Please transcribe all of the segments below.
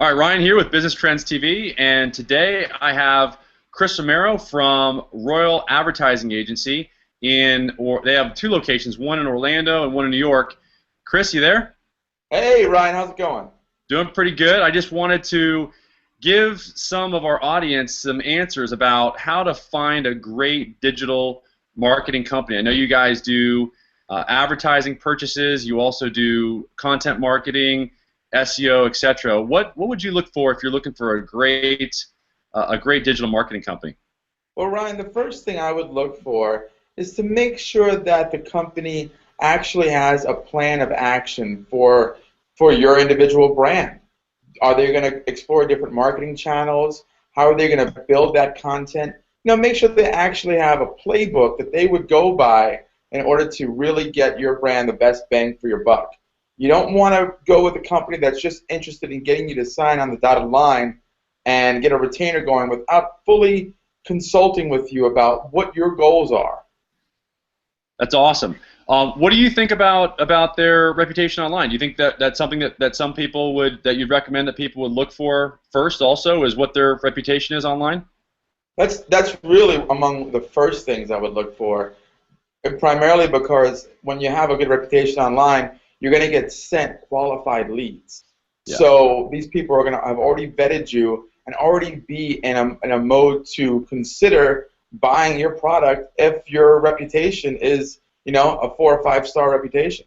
All right, Ryan here with Business Trends TV, and today I have Chris Romero from Royall Advertising Agency. They have two locations, one in Orlando and one in New York. Chris, you there? Hey Ryan, how's it going? Doing pretty good. I just wanted to give some of our audience some answers about how to find a great digital marketing company. I know you guys do advertising purchases. You also do content marketing, SEO, etc. What would you look for if you're looking for a great digital marketing company? Well, Ryan, the first thing I would look for is to make sure that the company actually has a plan of action for your individual brand. Are they going to explore different marketing channels? How are they going to build that content? Make sure they actually have a playbook that they would go by in order to really get your brand the best bang for your buck. You don't want to go with a company that's just interested in getting you to sign on the dotted line and get a retainer going without fully consulting with you about what your goals are. That's awesome. What do you think about their reputation online? Do you think that's something that some people that you'd recommend that people would look for first also, is what their reputation is online? That's really among the first things I would look for, primarily because when you have a good reputation online, you're going to get sent qualified leads. Yeah. So these people are going to have already vetted you and already be in a mode to consider buying your product if your reputation is, a 4 or 5 star reputation.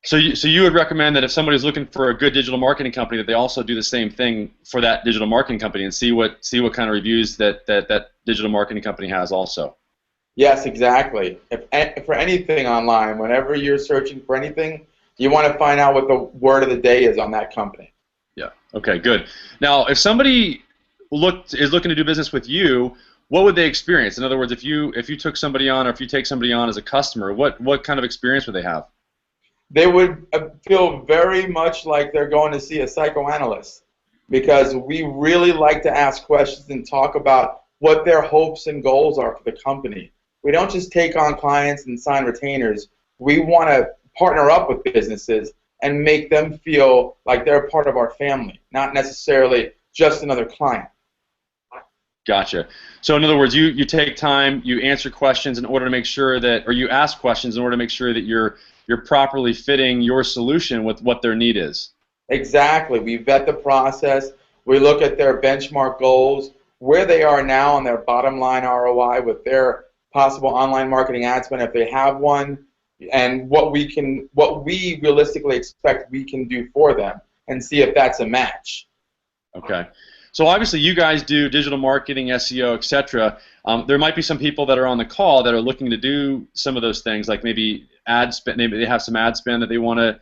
So you would recommend that if somebody's looking for a good digital marketing company, that they also do the same thing for that digital marketing company and see what kind of reviews that digital marketing company has also. Yes, exactly. If for anything online, whenever you're searching for anything, you want to find out what the word of the day is on that company. Yeah. Okay. Good. Now, if somebody is looking to do business with you, what would they experience? In other words, if you took somebody on, or if you take somebody on as a customer, what kind of experience would they have? They would feel very much like they're going to see a psychoanalyst, because we really like to ask questions and talk about what their hopes and goals are for the company. We don't just take on clients and sign retainers. We want to partner up with businesses and make them feel like they're part of our family, not necessarily just another client. Gotcha. So in other words, you take time, you answer questions in order to make sure that, or you ask questions in order to make sure that you're properly fitting your solution with what their need is. Exactly. We vet the process. We look at their benchmark goals, where they are now on their bottom line ROI with their possible online marketing ad spend if they have one, and what we realistically expect we can do for them, and see if that's a match. Okay. So obviously you guys do digital marketing, SEO, etc. There might be some people that are on the call that are looking to do some of those things, like maybe ad spend. Maybe they have some ad spend that they want to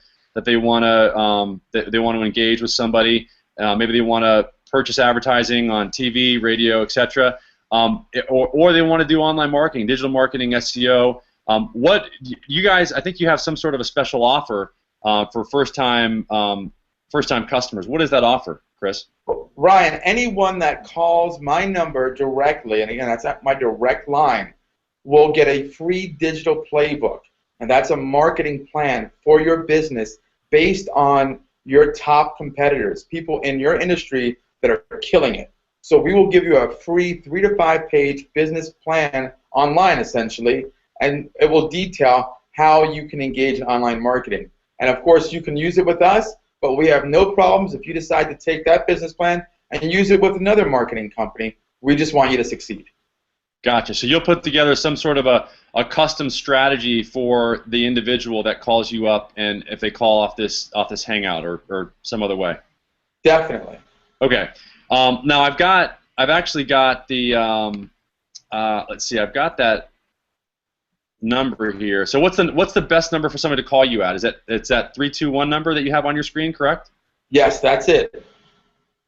engage with somebody. Maybe they want to purchase advertising on TV, radio, etc. Or they want to do online marketing, digital marketing, SEO. What you guys? I think you have some sort of a special offer for first-time customers. What is that offer, Chris? Ryan, anyone that calls my number directly, and again, that's at my direct line, will get a free digital playbook. And that's a marketing plan for your business based on your top competitors, people in your industry that are killing it. So we will give you a free 3 to 5 page business plan online, essentially, and it will detail how you can engage in online marketing. And of course, you can use it with us, but we have no problems if you decide to take that business plan and use it with another marketing company. We just want you to succeed. Gotcha. So you'll put together some sort of a custom strategy for the individual that calls you up, and if they call off this hangout or some other way. Definitely. Okay. Now I've actually got the let's see, I've got that number here. So what's the best number for somebody to call you at? It's that 321 number that you have on your screen, correct? Yes, that's it.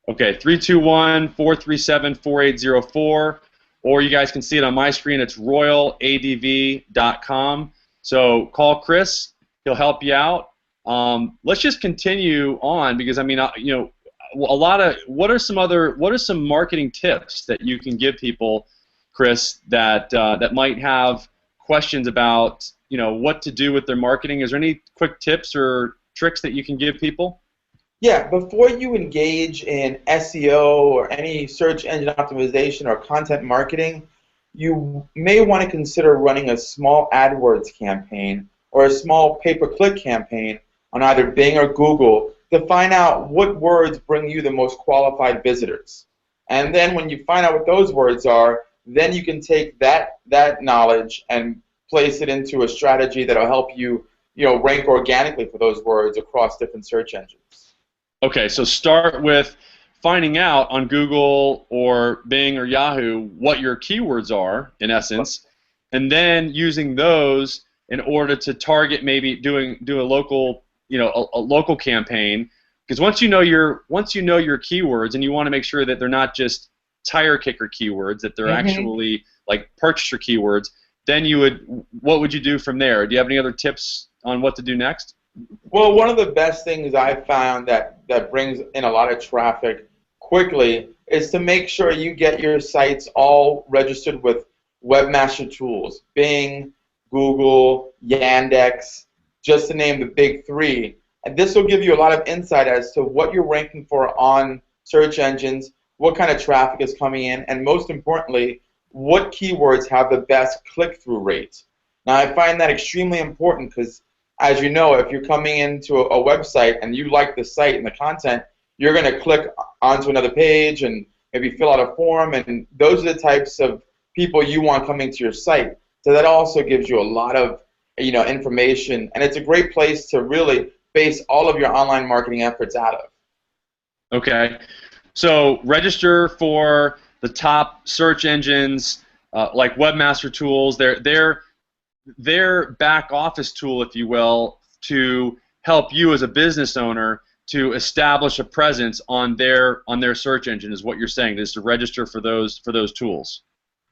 Okay, 321-437-4804, or you guys can see it on my screen. It's royalladv.com. So call Chris; he'll help you out. Let's just continue on, because I mean, what are some marketing tips that you can give people, Chris, that might have questions about what to do with their marketing? Is there any quick tips or tricks that you can give people? Yeah, before you engage in SEO or any search engine optimization or content marketing, you may want to consider running a small AdWords campaign or a small pay-per-click campaign on either Bing or Google to find out what words bring you the most qualified visitors. And then when you find out what those words are, then you can take that knowledge and place it into a strategy that'll help you, rank organically for those words across different search engines. Okay, so start with finding out on Google or Bing or Yahoo what your keywords are, in essence, and then using those in order to target maybe do a local, a local campaign. Because once you know your keywords, and you want to make sure that they're not just tire kicker keywords, that they're actually like purchaser keywords, then what would you do from there? Do you have any other tips on what to do next? Well, one of the best things I've found that brings in a lot of traffic quickly is to make sure you get your sites all registered with webmaster tools, Bing, Google, Yandex, just to name the big three. And this will give you a lot of insight as to what you're ranking for on search engines, what kind of traffic is coming in, and most importantly, what keywords have the best click-through rate. Now, I find that extremely important because, as you know, if you're coming into a website and you like the site and the content, you're going to click onto another page and maybe fill out a form, and those are the types of people you want coming to your site. So that also gives you a lot of information, and it's a great place to really base all of your online marketing efforts out of. Okay, so register for the top search engines like Webmaster Tools. Their back office tool, if you will, to help you as a business owner to establish a presence on their search engine is what you're saying, is to register for those tools.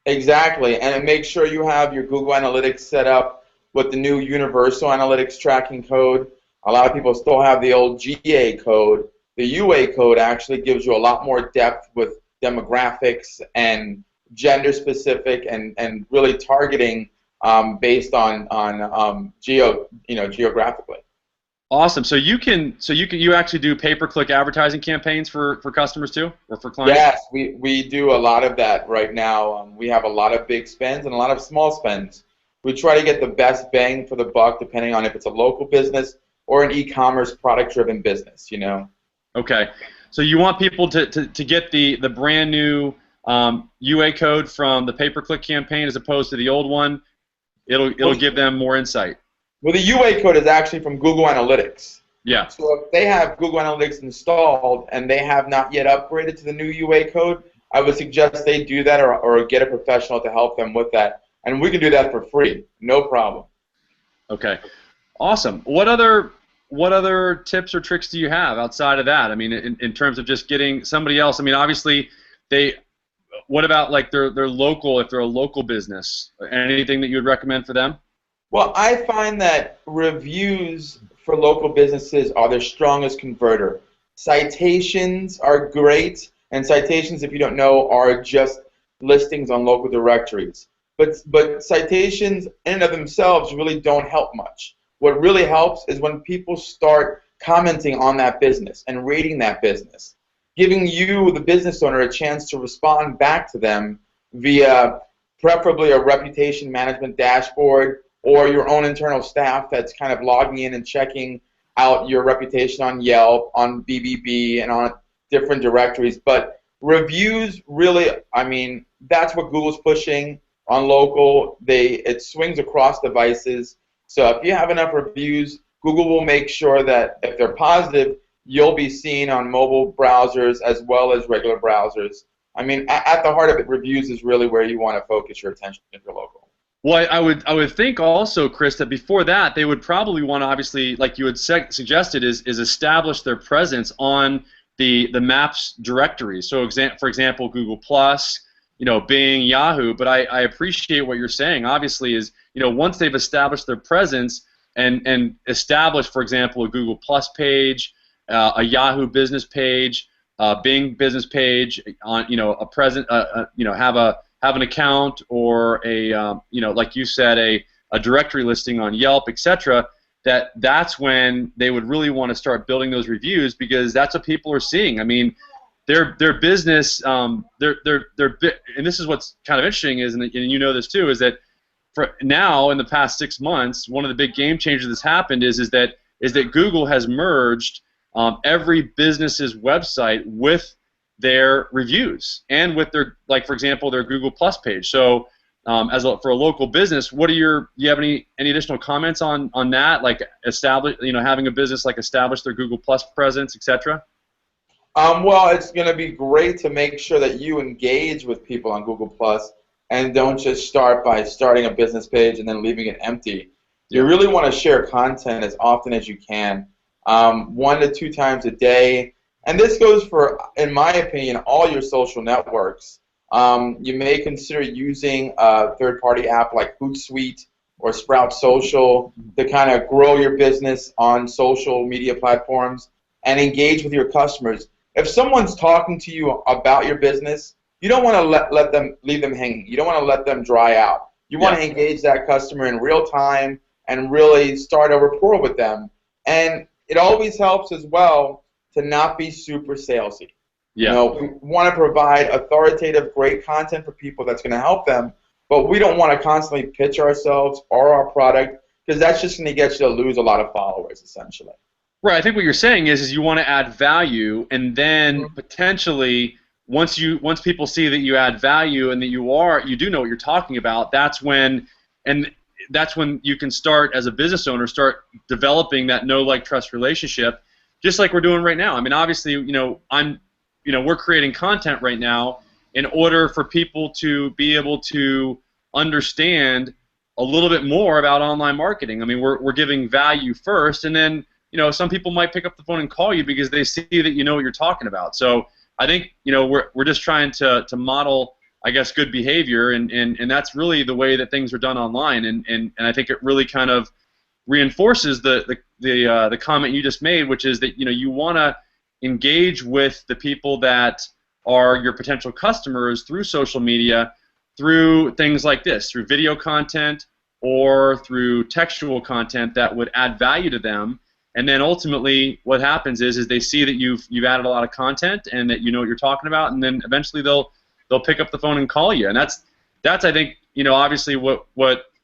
Exactly, and make sure you have your Google Analytics set up with the new Universal Analytics tracking code. A lot of people still have the old GA code. The UA code actually gives you a lot more depth with demographics and gender specific and really targeting based on geographically. Awesome. So you actually do pay-per-click advertising campaigns for customers too, or for clients? Yes, we do a lot of that right now. We have a lot of big spends and a lot of small spends. We try to get the best bang for the buck, depending on if it's a local business or an e-commerce product-driven business. Okay. So you want people to get the brand new UA code from the pay-per-click campaign as opposed to the old one. It'll give them more insight. Well, the UA code is actually from Google Analytics. Yeah. So if they have Google Analytics installed and they have not yet upgraded to the new UA code, I would suggest they do that or get a professional to help them with that. And we can do that for free, no problem. Okay. Awesome. What other tips or tricks do you have outside of that? I mean, in terms of just getting somebody else. I mean, obviously, what about like their local, if they're a local business? Anything that you would recommend for them? Well, I find that reviews for local businesses are their strongest converter. Citations are great, and citations, if you don't know, are just listings on local directories. But citations in and of themselves really don't help much. What really helps is when people start commenting on that business and rating that business, giving you, the business owner, a chance to respond back to them via preferably a reputation management dashboard or your own internal staff that's kind of logging in and checking out your reputation on Yelp, on BBB, and on different directories. But reviews really, I mean, that's what Google's pushing on local. It swings across devices. So if you have enough reviews, Google will make sure that if they're positive, you'll be seen on mobile browsers as well as regular browsers. I mean, at the heart of it, reviews is really where you want to focus your attention if you're local. Well, I would think also, Chris, that before that they would probably want to, obviously, like you had suggested, is establish their presence on the Maps directory. So, for example, Google Plus, Bing, Yahoo. But I appreciate what you're saying. Obviously, is once they've established their presence and established, for example, a Google Plus page, a Yahoo business page, a Bing business page, on a present, have an account or a like you said, a directory listing on Yelp, etc., that's when they would really want to start building those reviews, because that's what people are seeing. I mean, their business, and this is what's kind of interesting is, and you know this too, is that for now in the past 6 months, one of the big game changers that's happened is that Google has merged every business's website with their reviews and with their, like for example, their Google Plus page. So for a local business, do you have any additional comments on that, like having a business like establish their Google Plus presence, etc.? Well, it's going to be great to make sure that you engage with people on Google Plus and don't just start by starting a business page and then leaving it empty. You really want to share content as often as you can, 1 to 2 times a day. And this goes for, in my opinion, all your social networks. You may consider using a third-party app like Hootsuite or Sprout Social to kind of grow your business on social media platforms and engage with your customers. If someone's talking to you about your business, you don't want to leave them hanging. You don't want to let them dry out. You want to engage that customer in real time and really start a rapport with them. And it always helps as well to not be super salesy. Yeah. You know, we want to provide authoritative, great content for people that's going to help them, but we don't want to constantly pitch ourselves or our product, because that's just going to get you to lose a lot of followers, essentially. Right. I think what you're saying is you want to add value, and then potentially once people see that you add value and that you do know what you're talking about, that's when you can start, as a business owner, start developing that know, like, trust relationship, just like we're doing right now. I mean, obviously, we're creating content right now in order for people to be able to understand a little bit more about online marketing. I mean, we're giving value first, and then some people might pick up the phone and call you because they see that you know what you're talking about. So I think we're just trying to model, I guess, good behavior, and that's really the way that things are done online, and I think it really kind of reinforces the comment you just made, which is that you want to engage with the people that are your potential customers through social media, through things like this, through video content or through textual content that would add value to them. And then ultimately what happens is they see that you've added a lot of content and that you know what you're talking about, and then eventually they'll pick up the phone and call you. And that's I think obviously what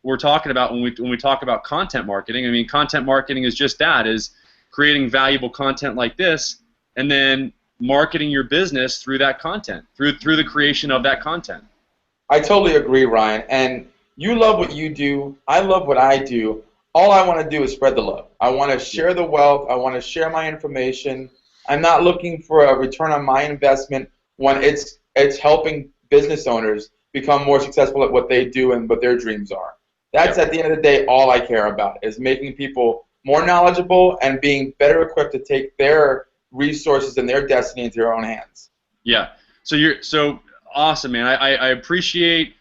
we're talking about when we talk about content marketing. I mean, content marketing is just that, is creating valuable content like this and then marketing your business through that content, through the creation of that content. I totally agree, Ryan. And you love what you do. I love what I do. All I want to do is spread the love. I want to share the wealth. I want to share my information. I'm not looking for a return on my investment when it's helping business owners become more successful at what they do and what their dreams are. That's, at the end of the day, all I care about, is making people more knowledgeable and being better equipped to take their resources and their destiny into their own hands. Yeah. So you're so awesome, man. I appreciate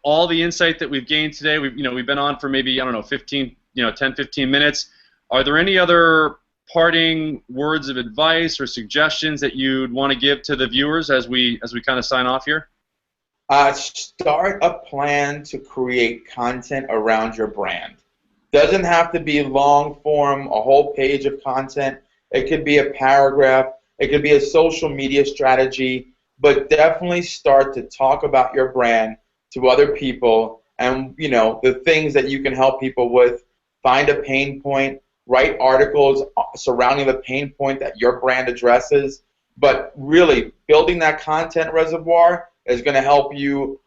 all the insight that we've gained today. We've been on for maybe 10, 15 minutes. Are there any other parting words of advice or suggestions that you'd want to give to the viewers as we kind of sign off here? Start a plan to create content around your brand. Doesn't have to be long form, a whole page of content. It could be a paragraph. It could be a social media strategy. But definitely start to talk about your brand to other people, and the things that you can help people with. Find a pain point. Write articles surrounding the pain point that your brand addresses. But really, building that content reservoir is going to help you,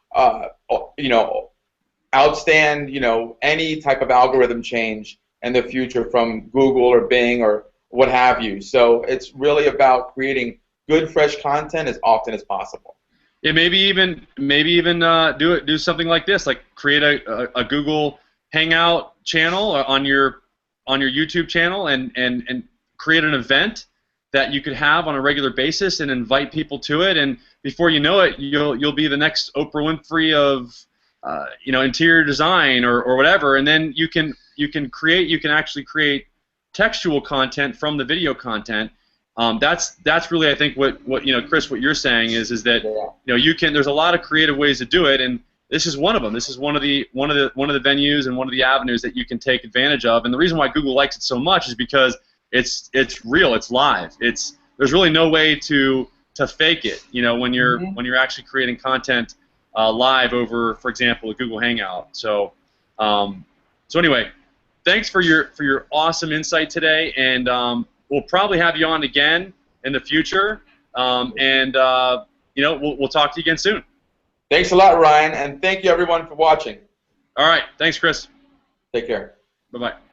outstand, any type of algorithm change in the future from Google or Bing or what have you. So it's really about creating good, fresh content as often as possible. Yeah, maybe even do something like this, like create a Google Hangout channel on your YouTube channel and create an event that you could have on a regular basis and invite people to it, and before you know it, you'll be the next Oprah Winfrey of interior design or whatever, and then you can actually create textual content from the video content. That's really, I think, what Chris, what you're saying is that there's a lot of creative ways to do it, and this is one of them. This is one of the venues and one of the avenues that you can take advantage of. And the reason why Google likes it so much is because it's real, it's live. There's really no way to fake it. You know, when you're actually creating content live over, for example, a Google Hangout. So anyway, thanks for your awesome insight today, and we'll probably have you on again in the future. You know, we'll talk to you again soon. Thanks a lot, Ryan, and thank you everyone for watching. All right, thanks, Chris. Take care. Bye-bye.